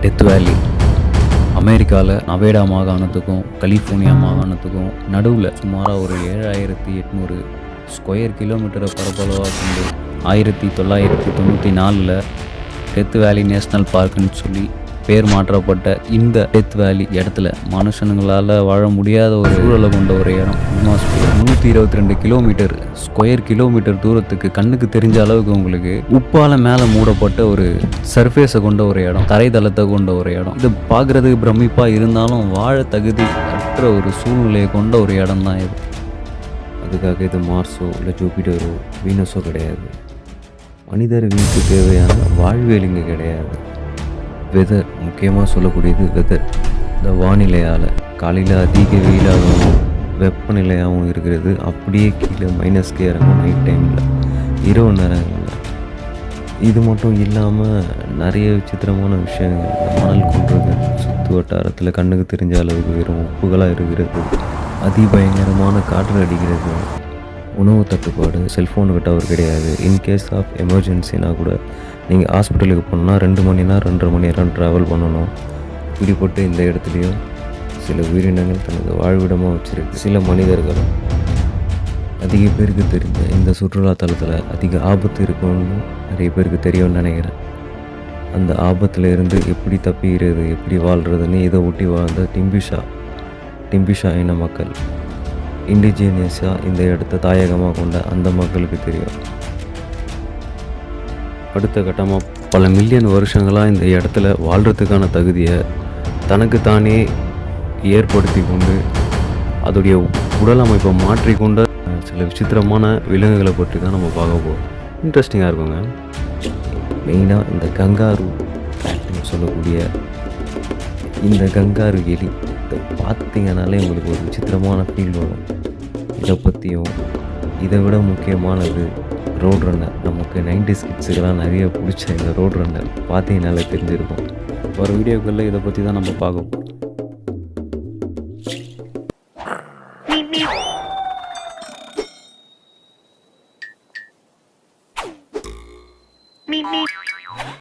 Death வேலி அமெரிக்காவில் நவேடா மாகாணத்துக்கும் California மாகாணத்துக்கும் நடுவில் சுமாராக ஒரு 7800 ஸ்கொயர் கிலோமீட்டரை பரப்பளவாக கொண்டு 1994 டெத் வேலி நேஷ்னல் பார்க்குன்னு சொல்லி பேர் மாற்றப்பட்ட இந்த டெத் வேலி இடத்துல மனுஷனுங்களால் வாழ முடியாத ஒரு சூழலை கொண்ட ஒரு இடம். 322 கிலோமீட்டர் ஸ்கொயர் கிலோமீட்டர் தூரத்துக்கு கண்ணுக்கு தெரிஞ்ச அளவுக்கு உங்களுக்கு உப்பால் மேலே மூடப்பட்ட ஒரு சர்ஃபேஸை கொண்ட ஒரு இடம், தரைதளத்தை கொண்ட ஒரு இடம். இது பார்க்குறதுக்கு பிரமிப்பாக இருந்தாலும் வாழ தகுதி அற்ற ஒரு சூழ்நிலையை கொண்ட ஒரு இடம் தான் இது. அதுக்காக இது மார்ஸோ இல்லை ஜூபிட்டரோ வீனஸோ கிடையாது. மனிதர் வீட்டுக்கு தேவையான வாழ்வியல் இங்கே கிடையாது. வெதர், முக்கியமாக சொல்லக்கூடியது வெதர். இந்த வானிலையால் காலையில் அதிக வெயிலாகவும் வெப்பநிலையாகவும் இருக்கிறது, அப்படியே கீழே மைனஸ்க்கு இறங்கும் நைட் டைமில், இரவு நேரங்களில். இது மட்டும் இல்லாமல் நிறைய விசித்திரமான விஷயங்கள். மணல் குன்றுகள் சுற்று வட்டாரத்தில் கண்ணுக்கு தெரிஞ்ச அளவுக்கு வெறும் உப்புகளாக இருக்கிறது, அதிபயங்கரமான காற்று அடிக்கிறது, உணவு தட்டுப்பாடு, செல்ஃபோனுக்கு டவர் கிடையாது. இன்கேஸ் ஆஃப் எமர்ஜென்சினா கூட நீங்கள் ஹாஸ்பிட்டலுக்கு போனோன்னா 2 மணினா 2.5 மணி நேரம் ட்ராவல் பண்ணணும். இப்படிப்பட்ட இந்த இடத்துலையும் சில உயிரினங்கள் தனது வாழ்விடமாக வச்சுருக்கு. சில மனிதர்களும் அதிக பேருக்கு தெரிஞ்ச இந்த சுற்றுலாத்தலத்தில் அதிக ஆபத்து இருக்குன்னு நிறைய பேருக்கு தெரியும்னு நினைக்கிறேன். அந்த ஆபத்தில் இருந்து எப்படி தப்பிக்கிறது, எப்படி வாழ்கிறதுன்னு இதை ஒட்டி வாழ்ந்த டிம்பிஷா இன மக்கள், இண்டிஜினியஸாக இந்த இடத்த தாயகமாக கொண்ட அந்த மக்களுக்கு தெரியும். அடுத்த கட்டமாக பல மில்லியன் வருஷங்களாக இந்த இடத்துல வாழ்கிறதுக்கான தகுதியை தனக்குத்தானே ஏற்படுத்தி கொண்டு அதோடைய உடல் அமைப்பை மாற்றிக்கொண்ட சில விசித்திரமான விலங்குகளை பற்றி தான் நம்ம பார்க்க போகிறோம். இன்ட்ரெஸ்டிங்காக இருக்குங்க. மெயினாக இந்த கங்காரு கேட்னு சொல்லக்கூடிய இந்த கங்காரு எலி, இதை பார்த்தீங்கன்னாலே உங்களுக்கு ஒரு விசித்திரமான ஃபீல் வரும். இதை பற்றியும் இதை விட முக்கியமானது ரோட் ரன்னர். நமக்கு 90s கிட்ஸுக்கெல்லாம் நிறைய பிடிச்ச இந்த ரோட் ரன்னர் பார்த்தீங்கன்னாலே தெரிஞ்சிருக்கும். ஒரு வீடியோக்களில் இதை பற்றி தான் நம்ம பார்க்க போகிறோம்.